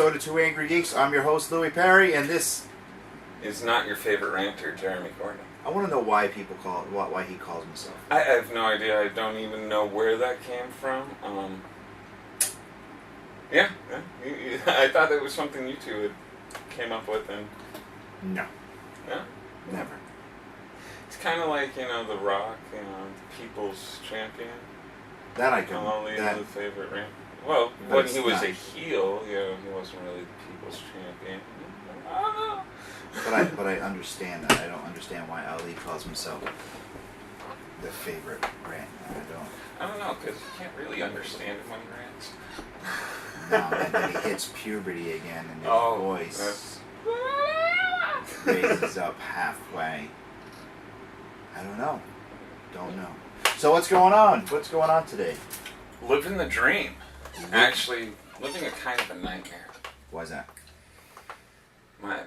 episode of Two Angry Geeks. I'm your host, Louis Perry, and this is not your favorite ranter, Jeremy Gordon. I want to know why people call it, why he calls himself. I have no idea. I don't even know where that came from. I thought it was something you two had came up with, and no, never. It's kind of like, The Rock, the People's Champion. That I can. Only the favorite ranter. Well, when he was a heel, he wasn't really the People's Champion. I don't know. But I understand that. I don't understand why Ali calls himself the favorite rant. I don't know, because you can't really understand him when he rants. No, and then he hits puberty again, and his voice raises up halfway. I don't know. So what's going on? What's going on today? Living the dream. Actually, living a kind of a nightmare. Why's that? My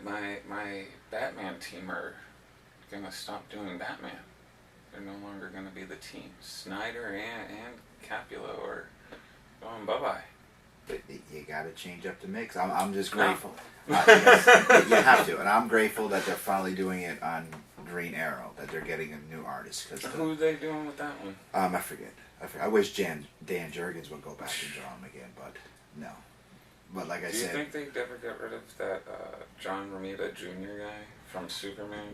Batman team are going to stop doing Batman. They're no longer going to be the team. Snyder and Capullo are going bye-bye. But you got to change up the mix. I'm just grateful. Yes, you have to. And I'm grateful that they're finally doing it on Green Arrow, that they're getting a new artist. Who are they doing with that one? I forget. I wish Dan Jurgens would go back and draw him again, but no. But like I said... Do you think they'd ever get rid of that John Romita Jr. guy from Superman?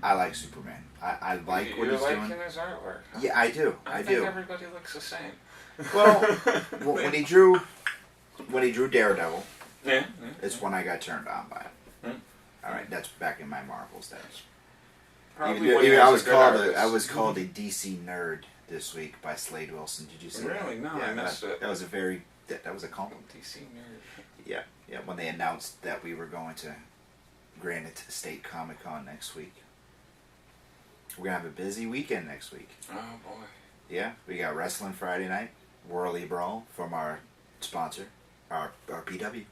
I like Superman. I like what he's doing. You like his artwork? Huh? Yeah, I do. I think everybody looks the same. Well, when he drew Daredevil, yeah. it's when I got turned on by it. All right, that's back in my Marvels days. I was called a DC nerd this week by Slade Wilson. Did you see that? Really? No, yeah, I missed it. That was a compliment. DC nerd. Yeah. When they announced that we were going to Granite State Comic Con next week, we're gonna have a busy weekend next week. Oh boy. Yeah, we got wrestling Friday night, Whirly Brawl from our sponsor, our PW,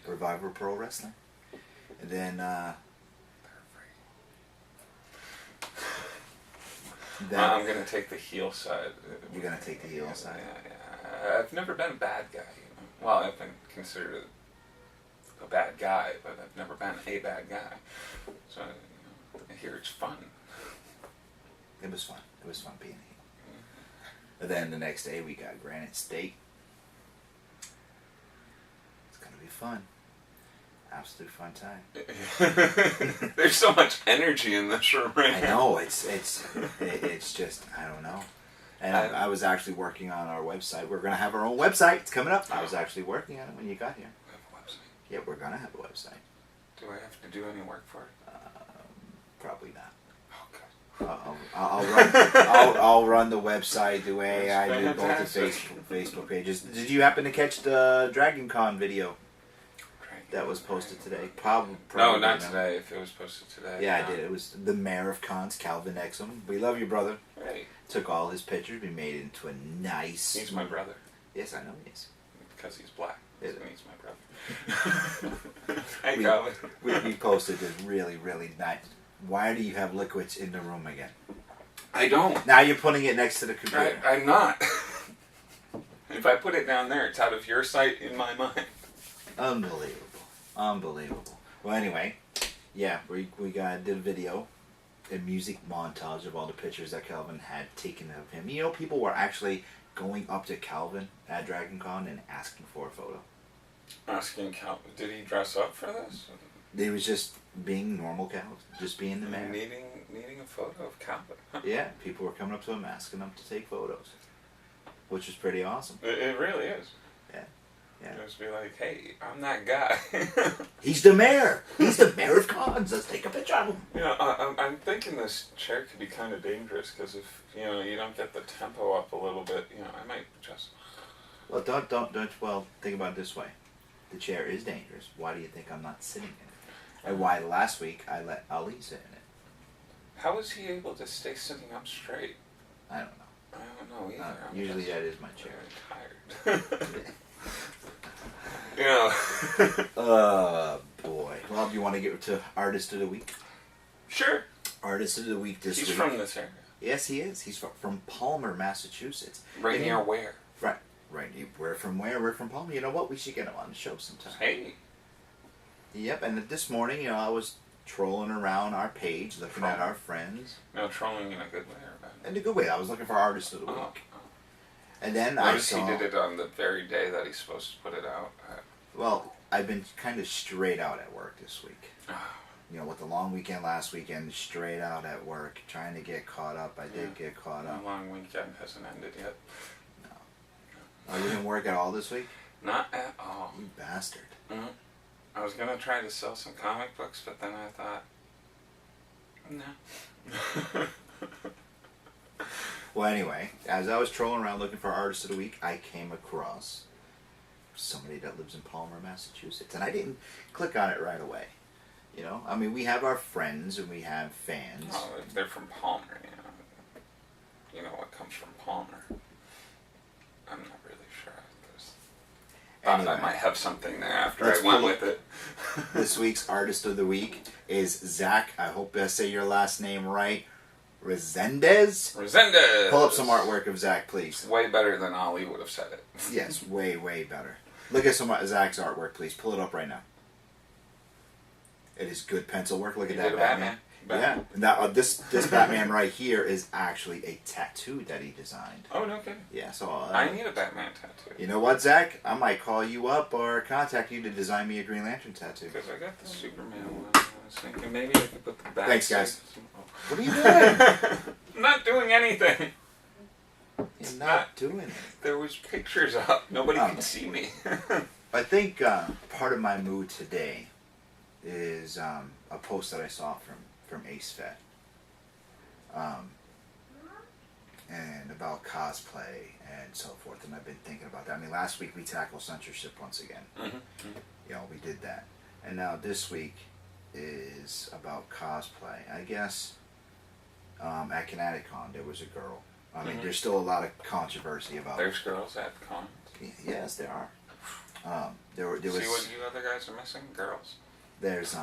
Revival Pro Wrestling, and then. I'm going to take the heel side. You're going to take the heel side? Yeah. I've never been a bad guy. Well, I've been considered a bad guy, but I've never been a bad guy. So, I hear it's fun. It was fun. It was fun being a heel. But then the next day we got Granite State. It's going to be fun. Absolute fun time. There's so much energy in this room right now. I know, it's just, I don't know. And I was actually working on our website. We're going to have our own website. It's coming up. I was actually working on it when you got here. We have a website? Yeah, we're going to have a website. Do I have to do any work for it? Probably not. Oh, good. I'll run the website the way I do both the Facebook pages. Did you happen to catch the Dragon Con video? That was posted today. Probably no, not today. If it was posted today. Yeah, I did. It was the mayor of Cons, Calvin Exum. We love you, brother. Right. Took all his pictures. We made it into a nice... He's my brother. Yes, I know he is. Because he's black. He's my brother. Hey, Calvin. We posted this really, really nice... Why do you have liquids in the room again? I don't. Now you're putting it next to the computer. I'm not. If I put it down there, it's out of your sight in my mind. Unbelievable. Well, anyway, yeah, we did a video, a music montage of all the pictures that Calvin had taken of him. You know, people were actually going up to Calvin at Dragon Con and asking for a photo. Asking Calvin? Did he dress up for this? They was just being normal Calvin, just being the man. Needing a photo of Calvin. Huh? Yeah, people were coming up to him asking him to take photos, which was pretty awesome. It really is. Yeah. Just be like, hey, I'm that guy. He's the mayor. He's the mayor of Cons. Let's take a picture of him. I'm thinking this chair could be kind of dangerous because if you don't get the tempo up a little bit, I might just. Well, don't. Well, think about it this way. The chair is dangerous. Why do you think I'm not sitting in it? And why last week I let Ali sit in it? How was he able to stay sitting up straight? I don't know. I don't know either. Usually that is my chair. I'm tired. Boy. Well, do you want to get to Artist of the Week? Sure. Artist of the Week this week. He's from this area. Yes, he is. He's from Palmer, Massachusetts. Right near where? Right. Right. We're from where? We're from Palmer. You know what? We should get him on the show sometime. Hey. Yep. And this morning, I was trolling around our page, looking at our friends. No, trolling in a good way or bad? In a good way. I was looking for Artist of the Week. Oh. And then Notice he did it on the very day that he's supposed to put it out. Well, I've been kind of straight out at work this week. Oh. With the long weekend last weekend, straight out at work, trying to get caught up. I did get caught up. The long weekend hasn't ended yet. No. Oh, you didn't work at all this week? Not at all. You bastard. Mm-hmm. I was going to try to sell some comic books, but then I thought, no. Well, anyway, as I was trolling around looking for Artist of the Week, I came across somebody that lives in Palmer, Massachusetts. And I didn't click on it right away. I mean, we have our friends and we have fans. Oh, they're from Palmer, You know what comes from Palmer. I'm not really sure. Anyway, I might have something there after I went with it. This week's Artist of the Week is Zach. I hope I say your last name right. Resendez? Pull up some artwork of Zach, please. Way better than Ollie would have said it. Yes, way, way better. Look at some of Zach's artwork, please. Pull it up right now. It is good pencil work. Look at that Batman. Yeah. Now, this Batman right here is actually a tattoo that he designed. Oh, no kidding. Yeah, so... I need a Batman tattoo. You know what, Zach? I might call you up or contact you to design me a Green Lantern tattoo. Because I got the Superman one. I was thinking maybe I could put the Batman... Thanks, guys. What are you doing? I'm not doing anything. You're not doing it. There was pictures up. Nobody can see me. I think part of my mood today is a post that I saw from Ace Vet. And about cosplay and so forth. And I've been thinking about that. I mean, last week we tackled censorship once again. We did that. And now this week is about cosplay. I guess at Connecticut there was a girl. I mean, there's still a lot of controversy about. There's girls at cons. Yes, there are. There was. See what you other guys are missing? Girls. There's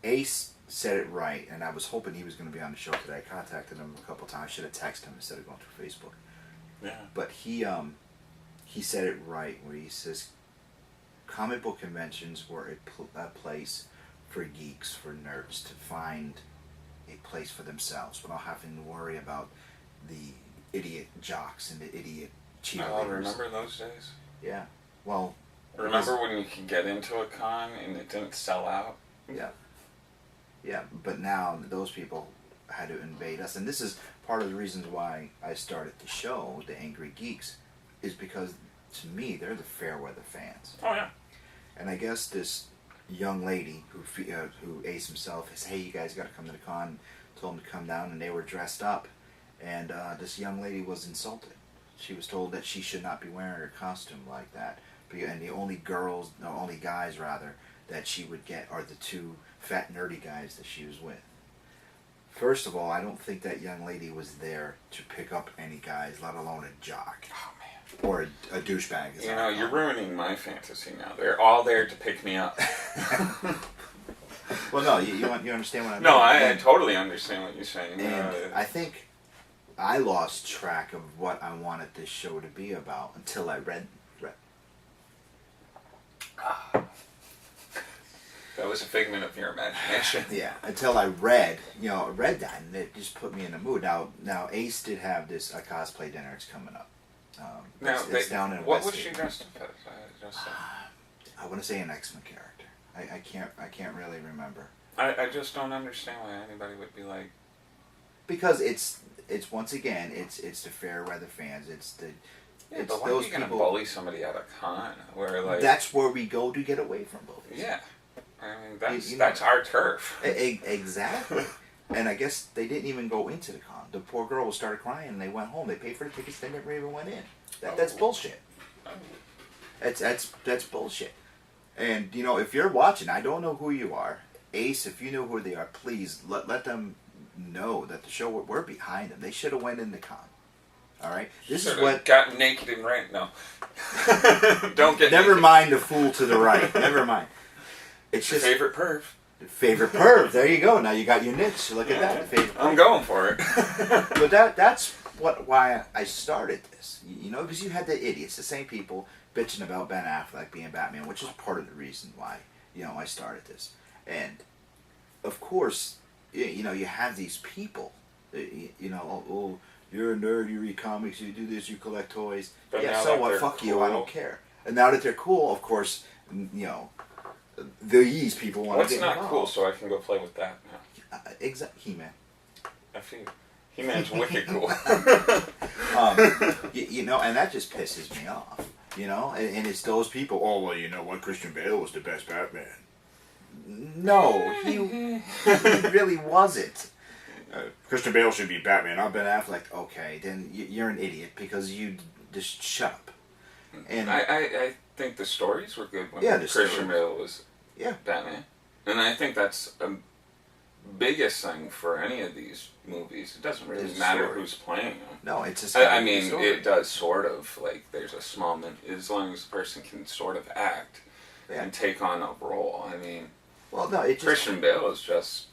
Ace said it right, and I was hoping he was going to be on the show today. I contacted him a couple times. I should have texted him instead of going through Facebook. Yeah. But he said it right where he says comic book conventions were a place for geeks, for nerds to find a place for themselves without having to worry about the idiot jocks and the idiot cheerleaders. Oh, remember those days? Yeah. Well. Remember when you could get into a con and it didn't sell out? Yeah. Yeah, but now those people had to invade us. And this is part of the reasons why I started the show, the AngryGeeks, is because, to me, they're the fair weather fans. Oh, yeah. And I guess this young lady who Ace himself said, hey, you guys got to come to the con, told them to come down, and they were dressed up. And this young lady was insulted. She was told that she should not be wearing her costume like that. And the only guys that she would get are the two fat nerdy guys that she was with. First of all, I don't think that young lady was there to pick up any guys, let alone a jock. Oh, man. Or a douchebag. You're ruining my fantasy now. They're all there to pick me up. Well, no, you understand what I mean? No, I totally understand what you're saying. And I think I lost track of what I wanted this show to be about until I read. That was a figment of your imagination. Yeah, until I read that, and it just put me in the mood. Now Ace did have a cosplay dinner. It's coming up. It's down in what was Westgate. she dressed up as? I want to say an X-Men character. I can't really remember. I just don't understand why anybody would be like. Because it's once again it's the fair weather fans. But why are you gonna bully somebody at a con? Where that's where we go to get away from bullies. Yeah. I mean, that's our turf. Exactly. And I guess they didn't even go into the con. The poor girl started crying and they went home. They paid for the tickets, they never even went in. That's bullshit. That's bullshit. And, if you're watching, I don't know who you are. Ace, if you know who they are, please let them know that the show, we're behind them. They should have went in the con. All right? This is what... got naked and ran. No. Don't get Never naked. mind the fool to the right. Never mind. It's just favorite perv. Favorite perv. There you go. Now you got your niche. Look at that. Favorite perv. I'm going for it. But that's why I started this. You know, because you had the idiots, the same people bitching about Ben Affleck being Batman, which is part of the reason why I started this. And of course, you know, you have these people. You know, oh, you're a nerd, you read comics, you do this, you collect toys. But yeah, now so that what? they're Fuck you, I cool- don't care. And now that they're cool, of course, you know, these people want to What's get not involved. cool, so I can go play with that now? Exactly, He-Man. F you. He-Man's wicked cool. You know, and that just pisses me off. You know, and it's those people. Oh well, you know what? Christian Bale was the best Batman. No, he really wasn't. Christian Bale should be Batman. Not Ben Affleck. Okay, then you're an idiot because you just shut up. And I think the stories were good when Yeah, the Christian stories. Bale was Yeah. Batman. And I think that's a biggest thing for any of these movies. It doesn't really The matter story. who's playing them. No, it's just. I mean, it does sort of, like, there's a small, as long as the person can sort of act Yeah. and take on a role. I mean, Well, no, it just. Christian Bale is just,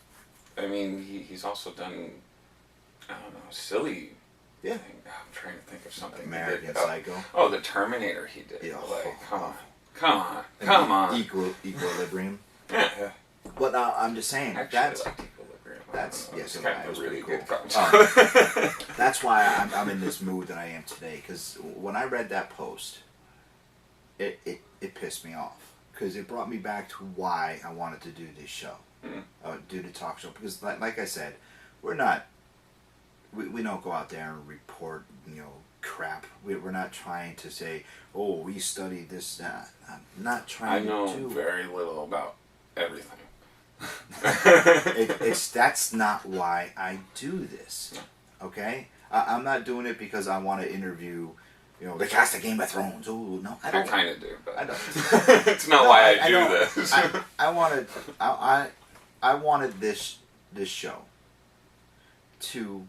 I mean, he's also done, I don't know, silly Yeah. thing. I'm trying to think of something. he American did. Psycho. Oh, the Terminator he did. Yeah. Like, come on. And Come on. Equilibrium. Yeah. But I'm just saying Actually, that's I like Equilibrium. that's- I don't know, yes, it's it kind was of a really pretty good cool. concept. that's why I'm in this mood that I am today. Because when I read that post, it pissed me off because it brought me back to why I wanted to do this show, do the talk show. Because like I said, we don't go out there and report crap. We're not trying to say, oh, we studied this, that. I'm not I trying know to do very little about everything. that's not why I do this. Okay? I'm not doing it because I want to interview, the cast of Game of Thrones. Oh, no, I I don't. kind of do, but I don't. it's not No, why I do don't. this. I wanted this show to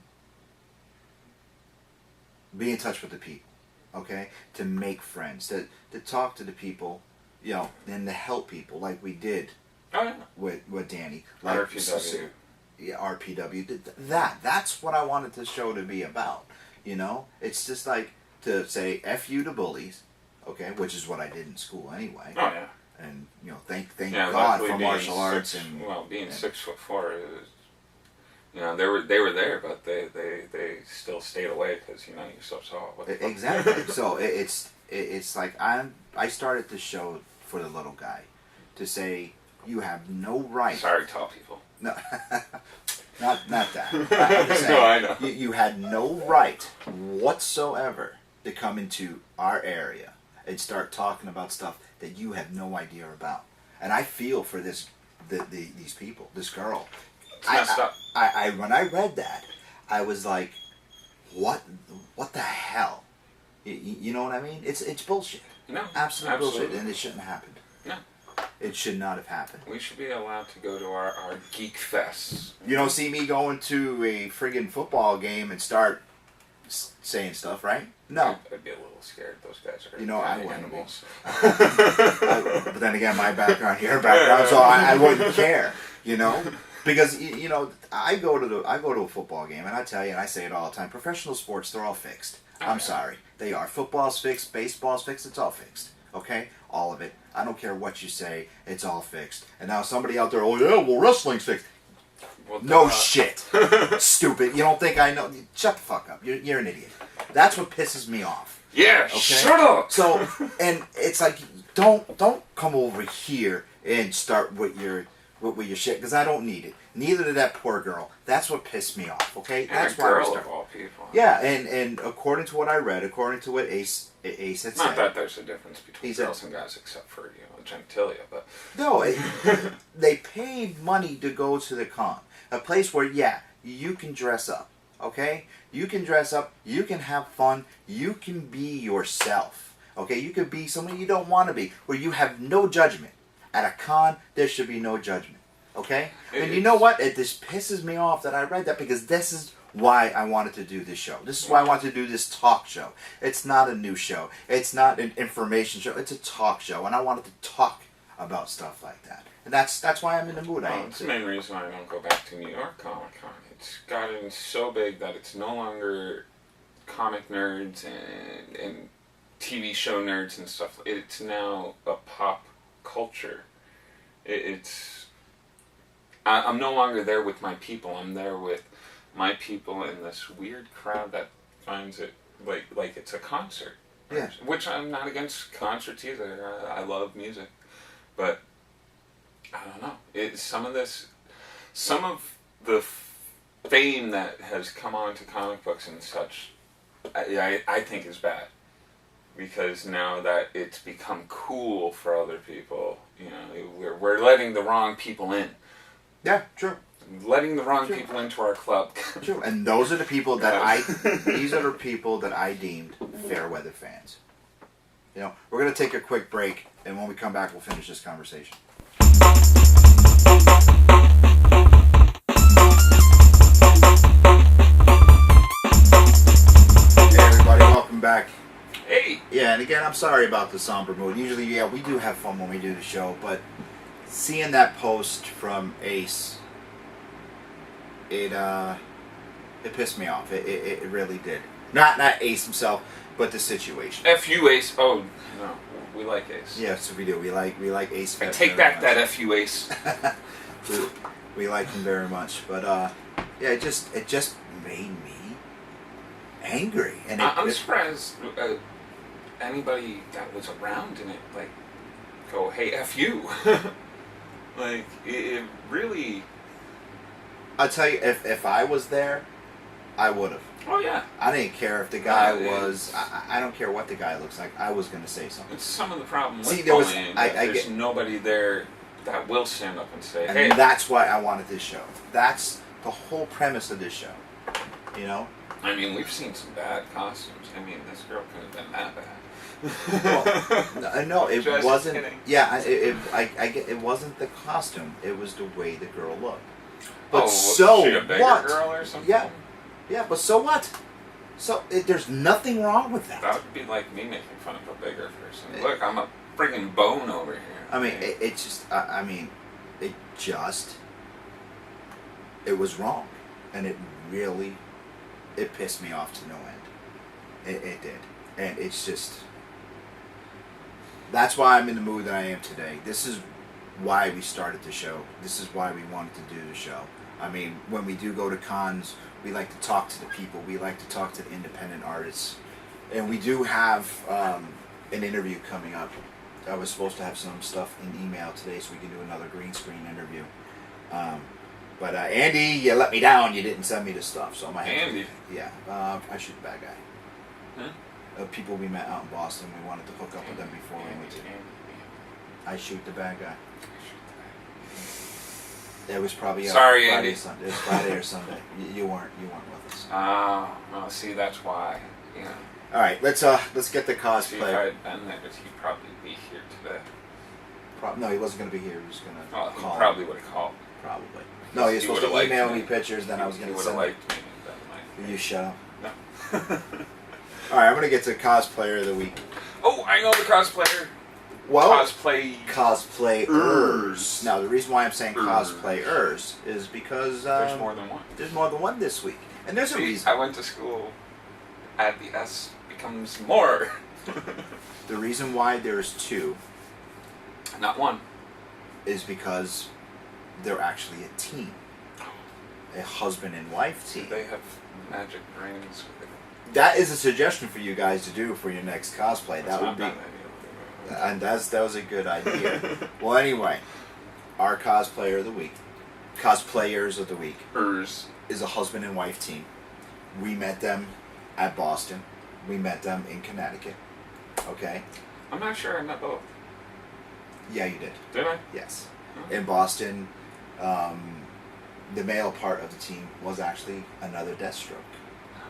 be in touch with the people, okay? To make friends, to talk to the people, and to help people like we did Oh, yeah. with Danny. Like, RPW. Yeah, RPW. That's what I wanted the show to be about. It's just like to say F you to bullies, okay, which is what I did in school anyway. Oh, yeah. And thank Yeah, God luckily for being martial arts and being and- 6'4", it was, they were there, but they still stayed away because you're so tall. What the fuck? Exactly. So it's like I started this show for the little guy, to say you have no right. Sorry, tall people. No, not that. I'm just saying, No, I know. You had no right whatsoever to come into our area and start talking about stuff that you have no idea about. And I feel for these people, this girl. It's messed up. I when I read that, I was like, what the hell? You know what I mean? It's bullshit. No, Absolute bullshit, absolutely. and it shouldn't have happened. No. It should not have happened. We should be allowed to go to our geek fests. You don't see me going to a friggin' football game and start saying stuff, right? No. I'd be a little scared. Those guys are I wouldn't be. animals. But then again, my background, your background, so I wouldn't care, because I go to a football game, and I tell you, and I say it all the time, professional sports, they're all fixed. I'm sorry, they are. Football's fixed, baseball's fixed, it's all fixed. Okay, all of it. I don't care what you say, it's all fixed. And now somebody out there, oh yeah, well wrestling's fixed. Well, No shit, stupid. You don't think I know? Shut the fuck up. You're an idiot. That's what pisses me off. Yeah, Okay? shut up. So, and it's like, don't come over here and start with your shit, because I don't need it. Neither did that poor girl. That's what pissed me off. Okay, And that's a why I girl started. of all people. Yeah, and according to what I read, according to what Ace had Not said. that there's a difference between He said- girls and guys, except for genitalia, but No, they paid money to go to the con. A place where, you can dress up, okay? You can dress up, you can have fun, you can be yourself, okay? You can be someone you don't want to be, where you have no judgment. At a con, there should be no judgment, okay? And you know what? It just pisses me off that I read that, because this is why I wanted to do this show. This is why I wanted to do this talk show. It's not a news show. It's not an information show. It's a talk show, and I wanted to talk about stuff like that. And that's why I'm in the mood I am. it's the main reason why I don't go back to New York Comic Con. It's gotten so big that it's no longer comic nerds and TV show nerds and stuff. It's now a pop culture. I'm no longer there with my people. I'm there with my people and this weird crowd that finds it like it's a concert. Yeah. Which I'm not against concerts either. I love music, but I don't know. Some of the fame that has come on to comic books and such, I think is bad. Because now that it's become cool for other people, you know, we're letting the wrong people in. Yeah, true. Letting the wrong people into our club. True. And those are the people that these are the people that I deemed fair weather fans. You know, we're going to take a quick break, and when we come back, we'll finish this conversation. Hey everybody, welcome back. Hey! Yeah, and again, I'm sorry about the somber mood. Usually, yeah, we do have fun when we do the show, but seeing that post from Ace, it pissed me off. It really did. Not Ace himself, but the situation. F you, Ace. Oh, no. We like Ace. Yes, we do. We like Ace. I take back that F you, Ace. we like him very much, but yeah, it just made me angry, and I'm surprised anybody that was around in it go, hey, F you. Like it really. I'll tell you, if I was there, I would have. Oh yeah. I didn't care if the guy was. I don't care what the guy looks like. I was gonna say something. It's some of the problem with See, bullying. I There's get nobody there that will stand up and say, and hey. that's why I wanted this show. That's the whole premise of this show. You know. I mean, we've seen some bad costumes. I mean, this girl could have been that bad. Well, no, it Just wasn't. kidding. Yeah, I get. It wasn't the costume. It was the way the girl looked. But was so she a bigger what? girl or something? Yeah, but so what? So there's nothing wrong with that. That would be like me making fun of a bigger person. Look, I'm a friggin' bone over here. I mean, it was wrong, and it really, it pissed me off to no end. It did, and it's just. That's why I'm in the mood that I am today. This is why we started the show. This is why we wanted to do the show. I mean, when we do go to cons, we like to talk to the people. We like to talk to the independent artists. And we do have an interview coming up. I was supposed to have some stuff in email today so we can do another green screen interview. But Andy, you let me down. You didn't send me the stuff. So I might have Andy? Yeah. I shoot the bad guy. People we met out in Boston. We wanted to hook up with them before we went to. I shoot the bad guy. It was probably Sorry, Friday, Andy. Sunday. It was Friday or Sunday. You weren't with us. Well, see, that's why. Yeah. All right, let's get the See, if cosplay. I had been there, he'd probably be here today. No, he wasn't going to be here. He was going to Oh, he call. probably would have called. Probably. No, he was He supposed to would've liked email me. me pictures. Then I was going He to would send. have liked me. That might. You shut up. No. All right, I'm going to get to cosplayer of the week. Oh, I know the cosplayer. Well, Cosplayers. cosplayers. Now, the reason why I'm saying cosplayers is because There's more than one. There's more than one this week, and there's a See, reason. I went to school. Add the S becomes more. The reason why there's two Not one. is because they're actually a team, a husband and wife team. They have magic rings. That is a suggestion for you guys to do for your next cosplay. That's That would not be, bad. and that was a good idea. Well, anyway, our cosplayers of the week Hers. is a husband and wife team. We met them at Boston. We met them in Connecticut. Okay. I'm not sure I met both. Yeah, you did. Did I? Yes. Oh. In Boston, the male part of the team was actually another Deathstroke.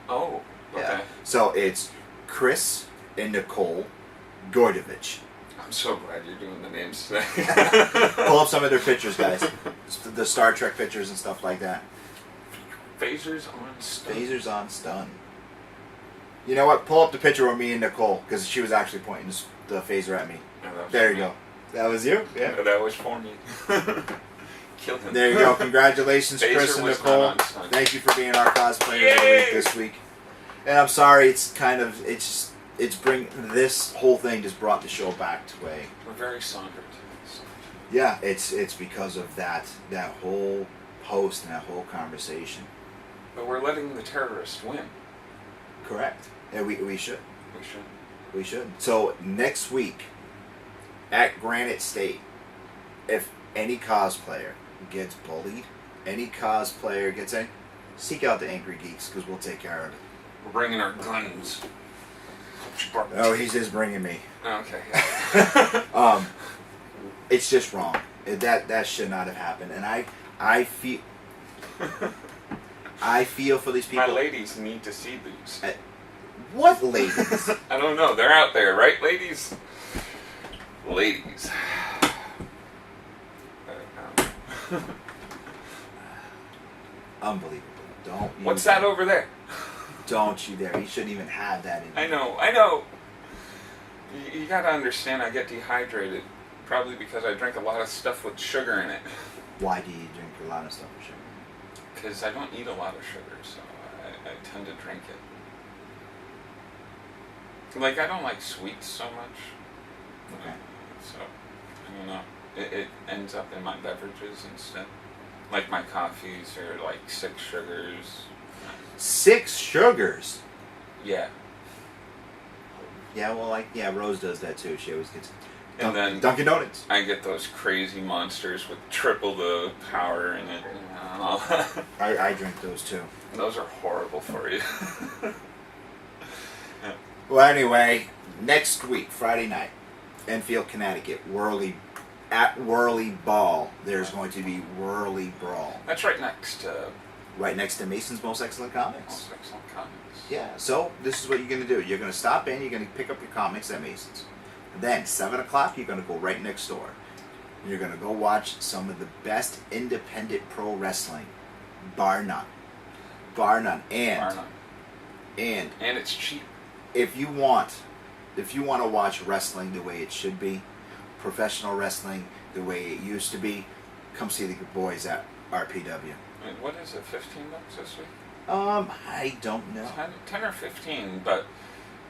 Oh. Okay. Yeah. So it's Chris and Nicole Gordovich. I'm so glad you're doing the names today. Pull up some of their pictures, guys. The Star Trek pictures and stuff like that. Phasers on stun. Phasers on stun. You know what? Pull up the picture of me and Nicole, because she was actually pointing the phaser at me. Yeah, that was There you me. go. That was you? Yeah. That was for me. Killed him. There you go. Congratulations, Phaser Chris and was Nicole. not on stun. Thank you for being our cosplayers of the Yay! week this week. And I'm sorry, it's this whole thing just brought the show back to a. We're very somber. Yeah, it's because of that whole post and that whole conversation. But we're letting the terrorists win. Correct. Yeah, we should. We should. We should. So next week at Granite State, if any cosplayer gets bullied, any cosplayer gets in, seek out the Angry Geeks because we'll take care of it. We're bringing our guns. Oh, he's just bringing me. Okay. It's just wrong. That should not have happened. And I feel for these people. My ladies need to see these. What ladies? I don't know. They're out there, right, ladies? Ladies. Unbelievable. What's that over there? Don't you dare. You shouldn't even have that in I know. You gotta understand, I get dehydrated. Probably because I drink a lot of stuff with sugar in it. Why do you drink a lot of stuff with sugar? Because I don't eat a lot of sugar, so I tend to drink it. Like, I don't like sweets so much. Okay. So, I don't know. It ends up in my beverages instead. Like my coffees are like 6 sugars. 6 sugars? Yeah. Yeah, well, Rose does that too. She always gets And then Dunkin' Donuts. I get those crazy monsters with triple the power in it. I drink those too. Those are horrible for you. Yeah. Well, anyway, next week, Friday night, Enfield, Connecticut, Whirly Ball. There's going to be Whirly Brawl. That's right next to Right next to Mason's Most Excellent Comics. Most Excellent Comics. Yeah, so this is what you're going to do. You're going to stop in, you're going to pick up your comics at Mason's. Then, 7 o'clock, you're going to go right next door. You're going to go watch some of the best independent pro wrestling. Bar none. Bar none. And it's cheap. if you want to watch wrestling the way it should be, professional wrestling the way it used to be, come see the boys at RPW. Wait, what is it, $15 this week? I don't know. 10 or 15, but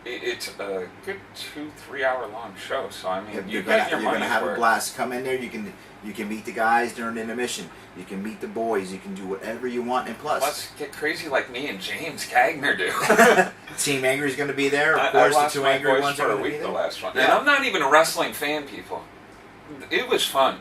it's a good 2-3 hour long show. So I mean, you're gonna have a blast. Come in there. You can meet the guys during intermission. You can meet the boys. You can do whatever you want, and plus get crazy like me and James Kagner do. Team Angry's going to be there. Of I course, lost the 2 my Angry voice ones for are a going to be week. there. The last one, Yeah. and I'm not even a wrestling fan, people. It was fun.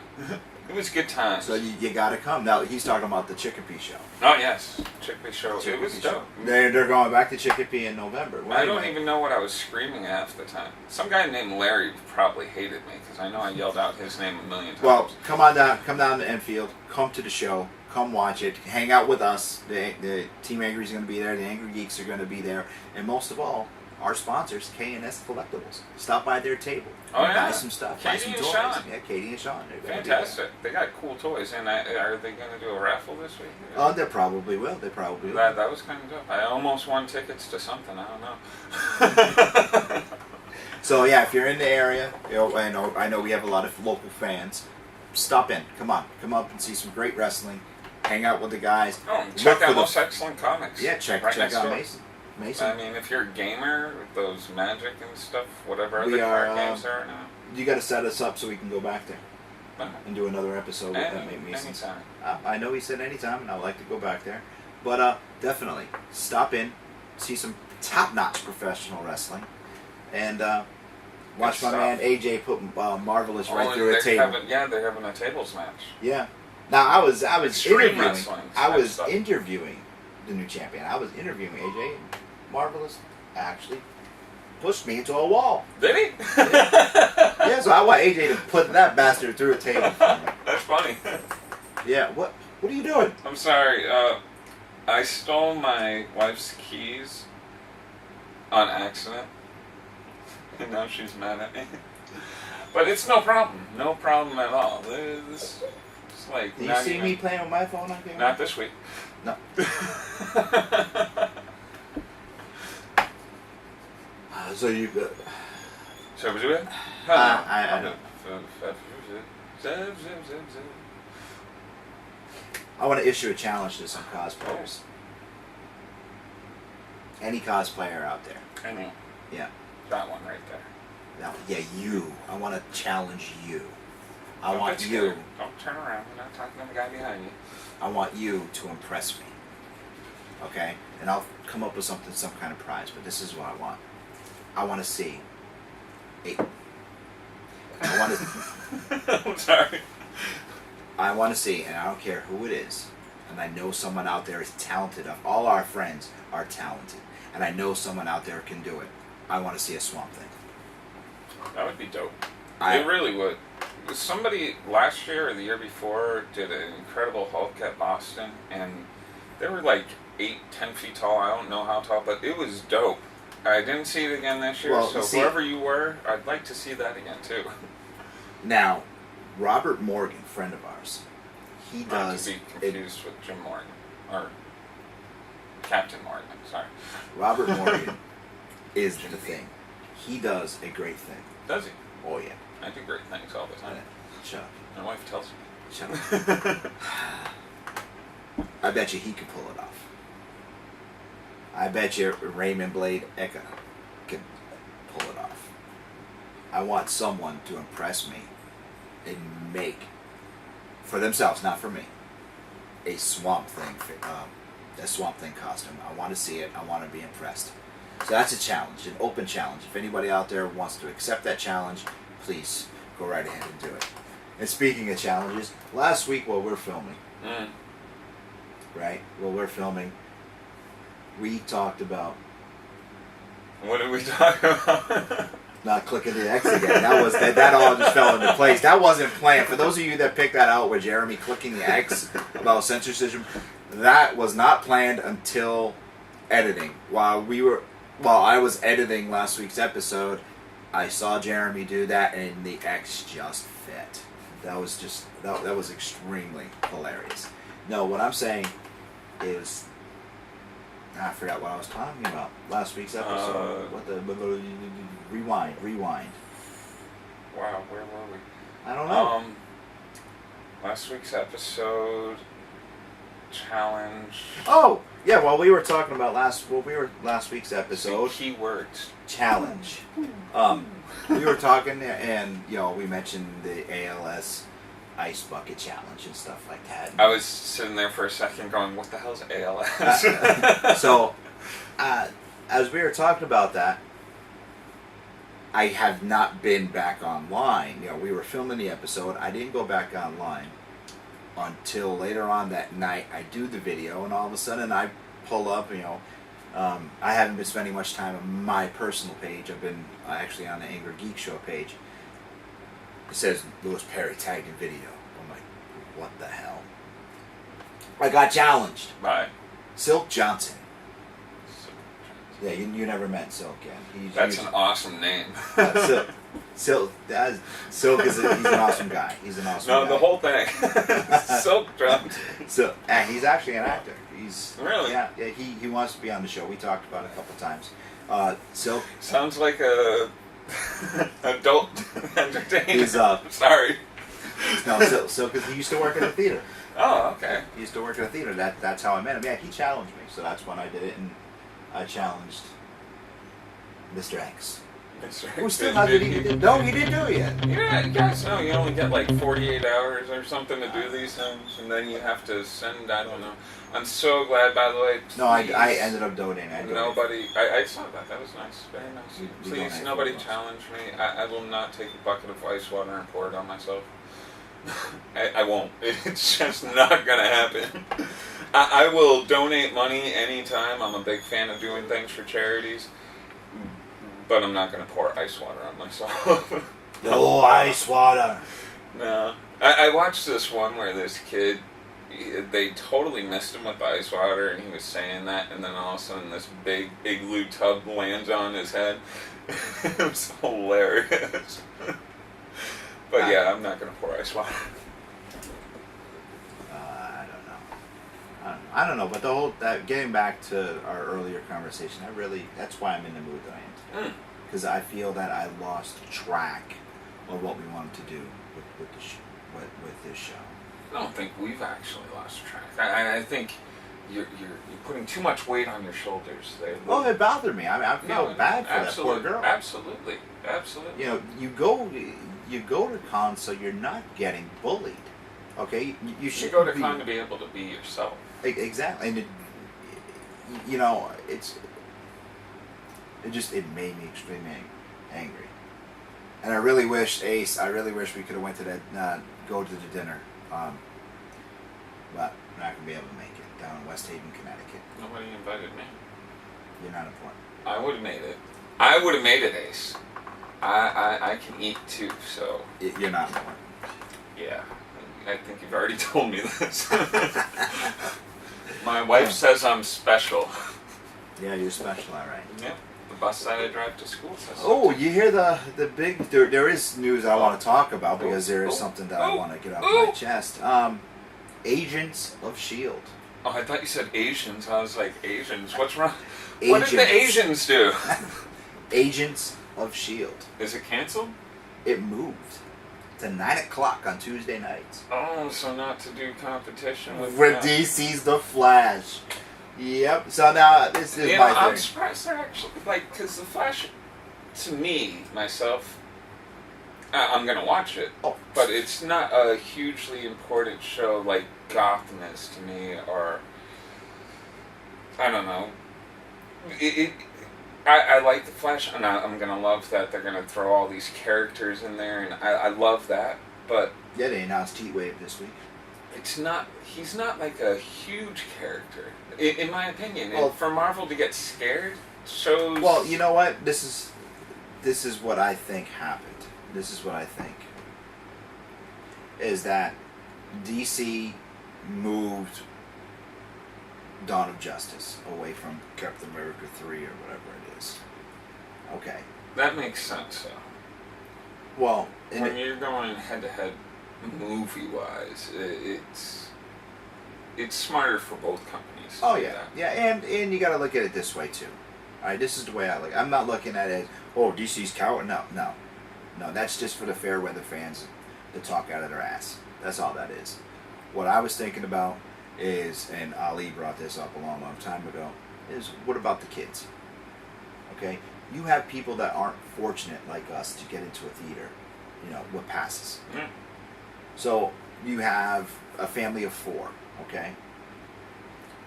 It was good times. So you got to come. Now he's talking about the Chicopee show. Oh yes, Chicopee show. It was dope. They're going back to Chicopee in November. Well, I don't even know what I was screaming half the time. Some guy named Larry probably hated me because I know I yelled out his name a million times. Well, come down to Enfield. Come to the show. Come watch it. Hang out with us. The Team Angry's going to be there. The Angry Geeks are going to be there. And most of all, our sponsors, K&S Collectibles. Stop by their table. Oh, yeah. Buy some stuff. Katie buy some and toys. Sean. Yeah, Katie and Sean. They're gonna be Fantastic. They got cool toys. And are they going to do a raffle this week? there. They probably will. That was kind of dope. I almost won tickets to something. I don't know. So yeah, if you're in the area, I know we have a lot of local fans. Stop in. Come up and see some great wrestling. Hang out with the guys. Oh, and check out Most Excellent Comics. Yeah, check next out door. Mason. I mean, if you're a gamer with those Magic and stuff, whatever We other are, card games there are now. You got to set us up so we can go back there Uh-huh. and do another episode with them. Anytime. I know he said anytime, and I'd like to go back there. But definitely stop in, see some top-notch professional wrestling, and watch my man AJ put Marvelous right through a table. They're having a tables match. Yeah. Now I was Extreme interviewing. wrestling I was stuff. interviewing the new champion. I was interviewing AJ. And Marvelous actually pushed me into a wall. Did he? Yeah, so I want AJ to put that bastard through a table. That's funny. Yeah. What are you doing? I'm sorry. I stole my wife's keys on accident, and now she's mad at me. But it's no problem. No problem at all. It's like. Do you see me playing with my phone on camera? Not this week. No. So you. Shall we do it? I know. I want to issue a challenge to some cosplayers. Any cosplayer out there. Any. Yeah. That one right there. Now, yeah, you. I want to challenge you. I Don't want get you. scared. Don't turn around. I'm not talking to the guy behind you. I want you to impress me. Okay? And I'll come up with something, some kind of prize, but this is what I want. I want to see. I want to. I'm sorry. I want to see, and I don't care who it is, and I know someone out there is talented. All our friends are talented, and I know someone out there can do it. I want to see a Swamp Thing. That would be dope. It really would. Somebody last year or the year before did an Incredible Hulk at Boston, and they were like 8, 10 feet tall. I don't know how tall, but it was dope. I didn't see it again this year, Well, so see, whoever you were, I'd like to see that again too. Now, Robert Morgan, friend of ours, he does. Not to be confused with Jim Morgan or Captain Morgan. Sorry. Robert Morgan is the thing. He does a great thing. Does he? Oh yeah. I do great things all the time. Shut up. My wife tells me. Shut up. I bet you he could pull it off. I bet you Raymond Blade Eka could pull it off. I want someone to impress me and make, for themselves, not for me, a Swamp Thing costume. I want to see it. I want to be impressed. So that's a challenge, an open challenge. If anybody out there wants to accept that challenge, please go right ahead and do it. And speaking of challenges, last week while we're filming, we talked about. What did we talk about? Not clicking the X again. That all just fell into place. That wasn't planned. For those of you that picked that out with Jeremy clicking the X about censorship, that was not planned until editing. While I was editing last week's episode, I saw Jeremy do that, and the X just fit. That was extremely hilarious. No, what I'm saying is, I forgot what I was talking about. Last week's episode. Rewind. Wow, where were we? I don't know. Last week's episode challenge. Oh, yeah. Well, we were talking about last week's episode. Keywords. Challenge. We were talking, and we mentioned the ALS ice bucket challenge and stuff like that. I was sitting there for a second going, what the hell's ALS? So, as we were talking about that, I have not been back online. We were filming the episode. I didn't go back online until later on that night. I do the video, and all of a sudden I pull up, I haven't been spending much time on my personal page. I've been actually on the AngryGeeks show page. It says Louis Perry tagged in video. I'm like, what the hell? I got challenged. By Silk Johnson. Yeah, you never met Silk yet. That's an awesome name. Silk is he's an awesome guy. He's an awesome guy. No, the whole thing. Silk Johnson. So, and he's actually an actor. He's really? Yeah, he wants to be on the show. We talked about it a couple times. Silk sounds like a adult entertainer. He's sorry. No, Silk because he used to work at a theater. Oh, okay. He used to work at a theater. That's how I met him. Yeah, he challenged me, so that's when I did it, and I challenged Mr. X. Who still not No, he didn't do it yet. Yeah, you guys know you only get like 48 hours or something to do these things, and then you have to send. I don't know. I'm so glad, by the way. Please, no, I ended up donating. I saw that. That was nice. Very nice. Please, nobody challenge me. I will not take a bucket of ice water and pour it on myself. I won't. It's just not gonna happen. I will donate money anytime. I'm a big fan of doing things for charities, but I'm not gonna pour ice water on myself. No ice water. No. I watched this one where this kid, they totally missed him with the ice water, and he was saying that, and then all of a sudden this big igloo tub lands on his head. It was hilarious. But yeah, I'm not going to pour ice water. I don't know, but getting back to our earlier conversation, that's why I'm in the mood that I am today. Because I feel that I lost track of what we wanted to do with this show. I don't think we've actually lost track. I think you're putting too much weight on your shoulders there. Oh, it bothered me. I mean, I feel bad for that poor girl. Absolutely. You know, you go to con so you're not getting bullied. Okay, you should go to con to be able to be yourself. Exactly, and you know, it made me extremely angry. And I really wish Ace. I really wish we could have went to that go to the dinner. But we're not gonna be able to make it down in West Haven, Connecticut. Nobody invited me. You're not important. I would have made it. I would have made it, Ace. I can eat too, so. You're not important. Yeah, I think you've already told me this. My wife says I'm special. Yeah, you're special, all right. Yep. The bus that I drive to school says Oh, so. you hear the big... There is news I want to talk about because there is something that I want to get off my chest. Agents of S.H.I.E.L.D. Oh, I thought you said Asians. I was like, Asians? What's wrong? What did the Asians do? Agents of S.H.I.E.L.D. Is it canceled? It moved to 9 o'clock on Tuesday nights. Oh, so not to do competition with DC's The Flash. Yep. So now this is my thing. I'm surprised they're actually because The Flash, to me myself, I'm gonna watch it. Oh. But it's not a hugely important show like Gotham is to me, or I don't know. I like The Flash, and I'm gonna love that they're gonna throw all these characters in there, and I love that. But yeah, they announced Heatwave this week. it's not. He's not like a huge character, in my opinion. Well, for Marvel to get scared shows. Well, you know what? This is what I think happened. This is what I think is that DC moved Dawn of Justice away from Captain America 3 or whatever it is. Okay. That makes sense, though. Well, when you're going head-to-head movie-wise, it's smarter for both companies. Oh, yeah. Yeah, and you got to look at it this way, too. All right, this is the way I look. I'm not looking at it as, oh, DC's coward. No, that's just for the fair weather fans to talk out of their ass. That's all that is. What I was thinking about is, and Ali brought this up a long, long time ago, is what about the kids? Okay? You have people that aren't fortunate like us to get into a theater, with passes. Mm. So you have a family of 4, okay?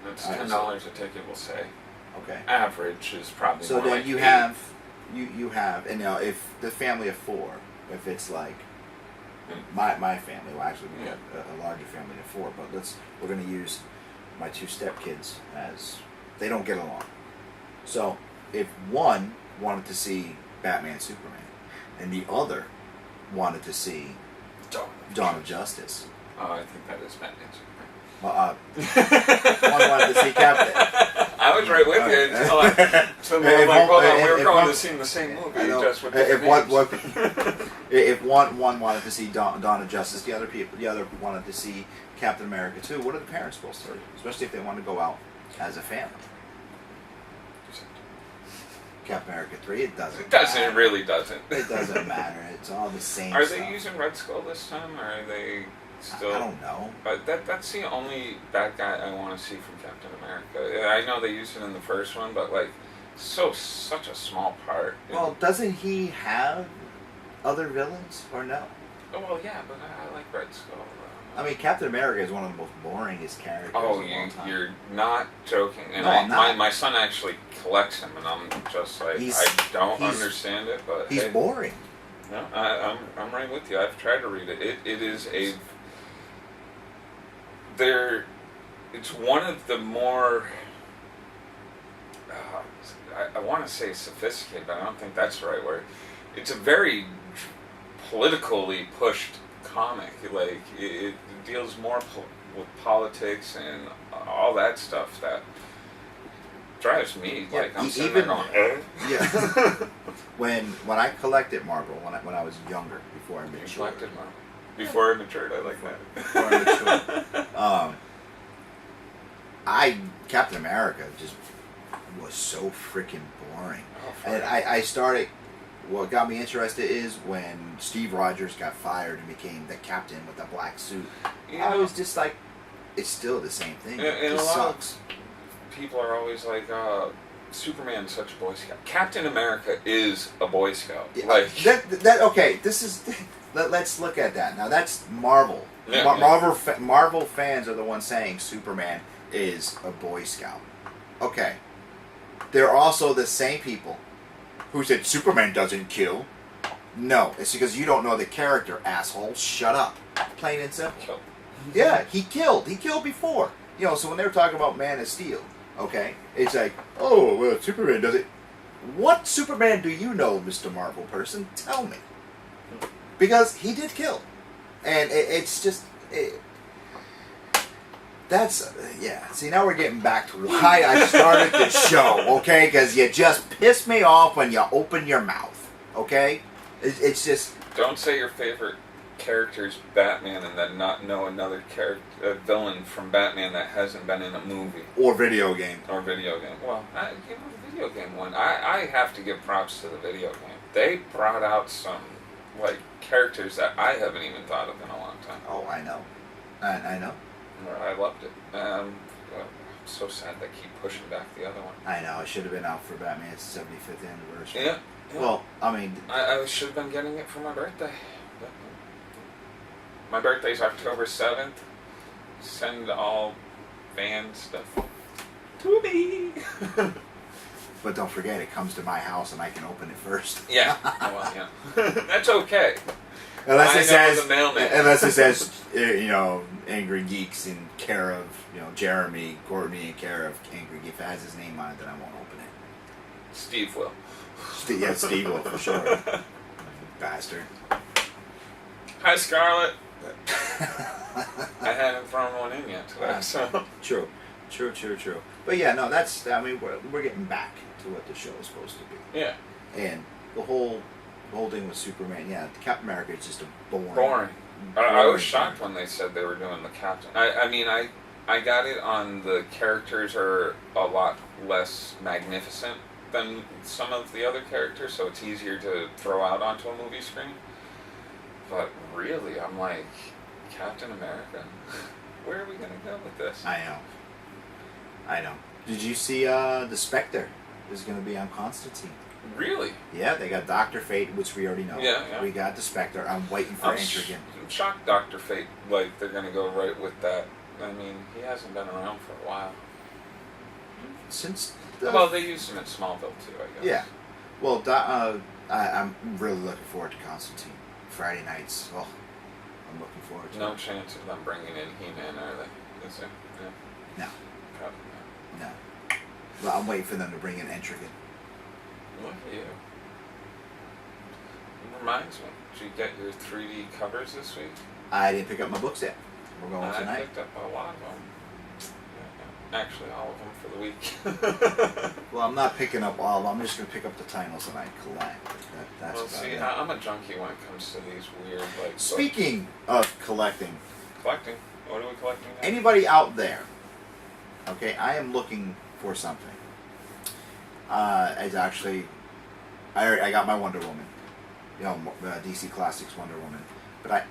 That's $10 a ticket, we'll say. Okay. Average is probably so more then like you 8. have you have, and now if the family of 4, if it's like my family, well actually we got a larger family of 4, but we're going to use my 2 stepkids as they don't get along. So if one wanted to see Batman Superman and the other wanted to see Dawn of Justice. Oh, I think that is Batman Superman. One wanted to see Captain. I was right with you until I'm like, hold on, we were going to see the same movie, just with different names. If one wanted to see Dawn of Justice, the other wanted to see Captain America 2, what are the parents supposed to do? Especially if they want to go out as a family. Captain America 3, it doesn't. It doesn't. Matter. It really doesn't. It doesn't matter. It's all the same. Are stuff. they using Red Skull this time, or are they still? I don't know. But that's the only bad guy I want to see from Captain America. I know they used it in the first one, but such a small part. Well, doesn't he have other villains or no? Oh well, yeah, but I like Red Skull. I mean, Captain America is one of the most boringest characters of all time. You're not joking. And no, I'm not. My son actually collects him, and I'm just like, I don't understand it, but he's boring. No, I'm right with you. I've tried to read it. It is it's one of the more, I want to say sophisticated, but I don't think that's the right word. It's a very politically pushed comic. Like it deals more with politics and all that stuff that drives me. Yeah, like I'm sitting there going, yeah. when I collected Marvel when I was younger, before I matured. Collected Marvel before I matured. I like that. Before I matured. Captain America just was so freaking boring, and I started. What got me interested is when Steve Rogers got fired and became the captain with the black suit. I was just like, it's still the same thing. And It a just lot sucks. of people are always like, Superman's such a Boy Scout. Captain America is a Boy Scout. Yeah, Like that okay. This is let's look at that now. That's Marvel. Yeah, Marvel fans are the ones saying Superman is a Boy Scout. Okay, they're also the same people who said Superman doesn't kill. No, it's because you don't know the character, asshole. Shut up. Plain and simple. kill. Yeah, he killed. He killed before. So when they were talking about Man of Steel, okay, it's like, oh, well, Superman does it. What Superman do you know, Mr. Marvel person? Tell me. Because he did kill. And it's just... that's... yeah. See, now we're getting back to why I started this show, okay? Because you just piss me off when you open your mouth, okay? It's just... Don't say your favorite character's Batman and then not know another villain from Batman that hasn't been in a movie or video game. Well, the video game one, I have to give props to the video game. They brought out some characters that I haven't even thought of in a long time. Oh, I know. I know. I loved it. I'm so sad they keep pushing back the other one. I know. It should have been out for Batman's 75th anniversary. Yeah. Well, I mean... I should have been getting it for my birthday. My birthday's October 7th. Send all fan stuff to me. But don't forget, it comes to my house and I can open it first. Yeah. Well, yeah. That's okay. Unless it says, Angry Geeks in care of, Jeremy, Courtney in care of Angry Geeks. If it has his name on it, then I won't open it. Steve will. Yeah, Steve will, for sure. Bastard. Hi, Scarlett. I haven't thrown one in yet today, so. True. But yeah, no, we're getting back to what the show is supposed to be. Yeah. And the whole thing with Superman, Captain America is just a boring. I was shocked when they said they were doing the Captain. I got it on the characters are a lot less magnificent than some of the other characters, so it's easier to throw out onto a movie screen. But really, I'm like, Captain America? Where are we going to go with this? I know. Did you see the Spectre is going to be on Constantine? Really? Yeah, they got Dr. Fate, which we already know. Yeah. We got the Spectre. I'm waiting for Intrigan. I'm shocked Dr. Fate, they're going to go right with that. I mean, he hasn't been around for a while. Since... well, they used him in Smallville, too, I guess. Yeah. Well, I'm really looking forward to Constantine. Friday nights. Oh, I'm looking forward to it. No chance of them bringing in He-Man, are they? Is there? Yeah. No. Probably not. No. Well, I'm waiting for them to bring in Intrigan. Look at you. It reminds me, did you get your 3D covers this week? I didn't pick up my books yet. We're going tonight. I picked up a lot of them. Actually, all of them for the week. Well, I'm not picking up all of them. I'm just going to pick up the titles that I collect. That's well, see, I'm a junkie when it comes to these weird, Speaking of collecting. Collecting? What are we collecting now? Anybody out there, okay, I am looking for something. It's actually... I got my Wonder Woman. DC Classics Wonder Woman. But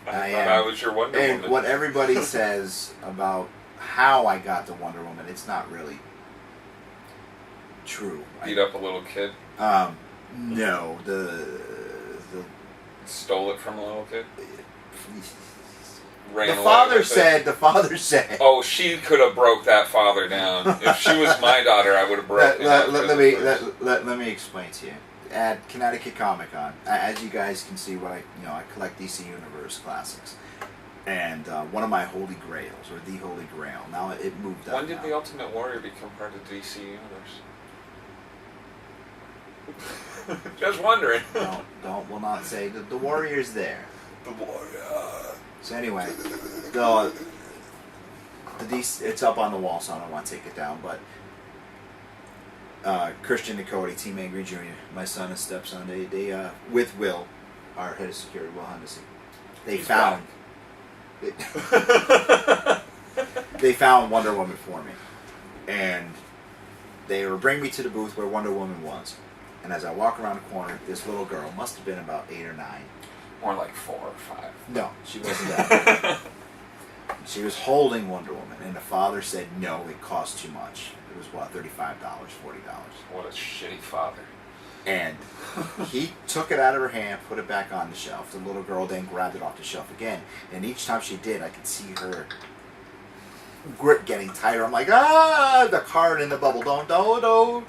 I thought I was your Wonder Woman. And what everybody says about how I got the Wonder Woman, it's not really true. Beat up a little kid? No. The Stole it from a little kid? The father said. Oh, she could have broke that father down. If she was my daughter, I would have broke it. Let me explain to you. At Connecticut Comic Con, as you guys can see, I collect DC Universe classics, and one of my holy grails, or the holy grail. Now it moved up. When did the Ultimate Warrior become part of DC Universe? Just wondering. Will not say the Warrior's there. The Warrior. So anyway, the DC, it's up on the wall, so I don't want to take it down, but. Christian and Cody, Team Angry Jr., my son and stepson, they with Will, our head of security, Will Henderson, they found Wonder Woman for me, and they were bringing me to the booth where Wonder Woman was, and as I walk around the corner, this little girl must have been about 8 or 9. More like 4 or 5. No, she wasn't that. She was holding Wonder Woman, and the father said no, it cost too much. It was what, $35, $40. What a shitty father. And he took it out of her hand, put it back on the shelf. The little girl then grabbed it off the shelf again. And each time she did, I could see her grip getting tighter. I'm like, the card in the bubble. Don't.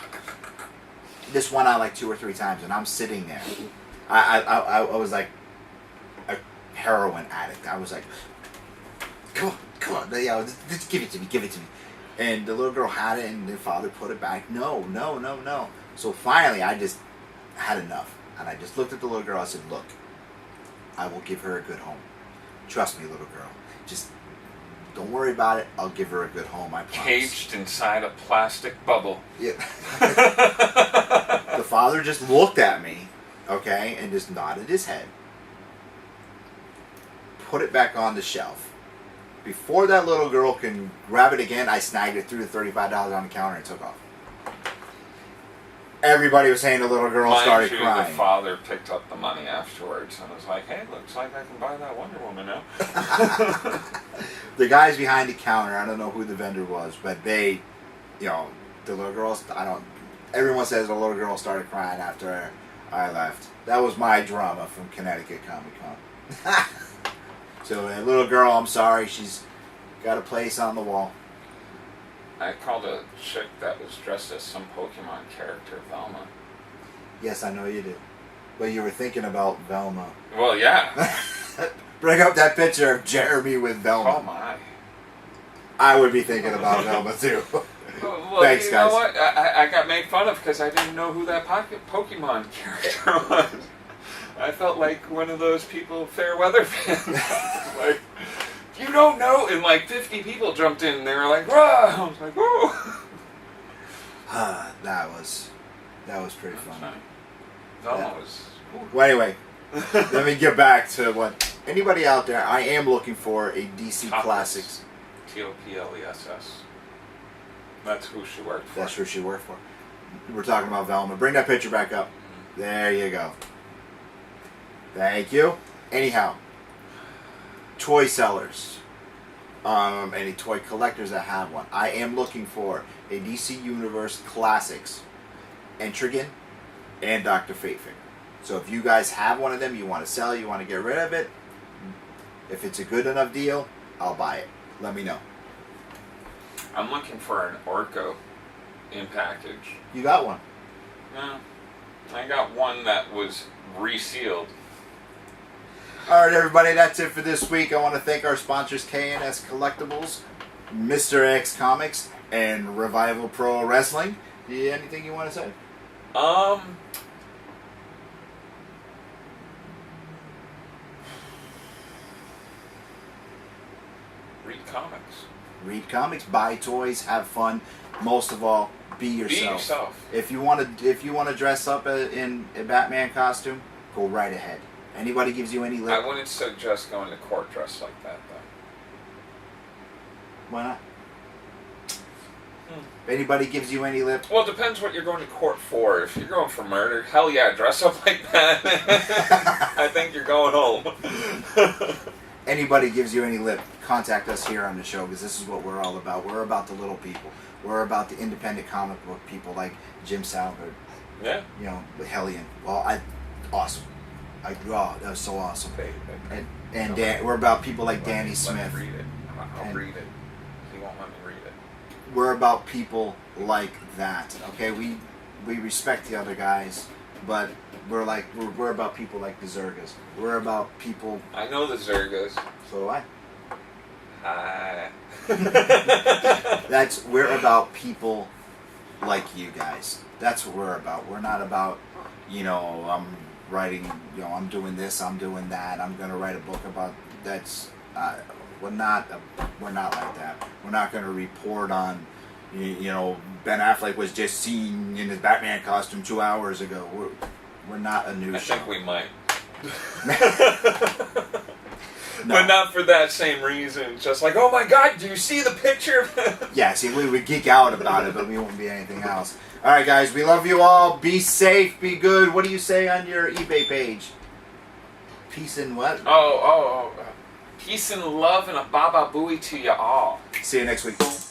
This went on like 2 or 3 times, and I'm sitting there. I was like a heroin addict. I was like, come on. Just give it to me. And the little girl had it, and the father put it back. No. So finally, I just had enough. And I just looked at the little girl. I said, look, I will give her a good home. Trust me, little girl. Just don't worry about it. I'll give her a good home, I promise. Caged inside a plastic bubble. Yeah. The father just looked at me, okay, and just nodded his head. Put it back on the shelf. Before that little girl can grab it again, I snagged it, threw the $35 on the counter, and took off. Everybody was saying the little girl started crying. The father picked up the money afterwards and was like, hey, looks like I can buy that Wonder Woman now. The guys behind the counter, I don't know who the vendor was, but they, the little girls, everyone says the little girl started crying after I left. That was my drama from Connecticut Comic Con. So, the little girl, I'm sorry, she's got a place on the wall. I called a chick that was dressed as some Pokemon character, Velma. Yes, I know you did. But you were thinking about Velma. Well, yeah. Bring up that picture of Jeremy with Velma. Oh, my. I would be thinking about Velma, too. Well, Thanks, you guys. know what? I got made fun of because I didn't know who that Pokemon character was. I felt like one of those people, fair weather fans. Like, you don't know? And like 50 people jumped in and they were like, rah! I was like, whoa! That was pretty funny. Velma was... Well, anyway, let me get back to what... Anybody out there, I am looking for a DC Classics. Topless. That's who she worked for. That's who she worked for. We're talking about Velma. Bring that picture back up. There you go. Thank you. Anyhow, toy sellers, any toy collectors that have one, I am looking for a DC Universe Classics Etrigan and Dr. Fate figure. So if you guys have one of them, you want to sell, you want to get rid of it, if it's a good enough deal, I'll buy it. Let me know. I'm looking for an Orko in package. You got one? No. I got one that was resealed. Alright, everybody, that's it for this week. I want to thank our sponsors, K&S Collectibles, Mr. X Comics, and Revival Pro Wrestling. Anything you want to say? Read comics. Read comics, buy toys, have fun. Most of all, be yourself. Be yourself. If you want to dress up in a Batman costume, go right ahead. Anybody gives you any lip? I wouldn't suggest going to court dressed like that, though. Why not? If anybody gives you any lip? Well, it depends what you're going to court for. If you're going for murder, hell yeah, dress up like that. I think you're going home. Anybody gives you any lip, contact us here on the show, because this is what we're all about. We're about the little people. We're about the independent comic book people like Jim Salford. Yeah. The Hellion. Well, awesome. That was so awesome. And Dan, we're about people like Danny Smith. Read it. I'll read it. He won't let me read it. We're about people like that. Okay, we respect the other guys, but we're about people like the Zergas. We're about people. I know the Zergas. So do I. Hi. We're about people like you guys. That's what we're about. We're not about, I'm writing, I'm doing this, I'm doing that, I'm going to write a book about that's. We're not like that. We're not going to report on, Ben Affleck was just seen in his Batman costume 2 hours ago. We're not a news show. I think we might. No. But not for that same reason. Just like, oh my God, do you see the picture of him? Yeah, see, we would geek out about it, but we won't be anything else. All right, guys, we love you all. Be safe, be good. What do you say on your eBay page? Peace and what? Peace and love and a baba booey to you all. See you next week.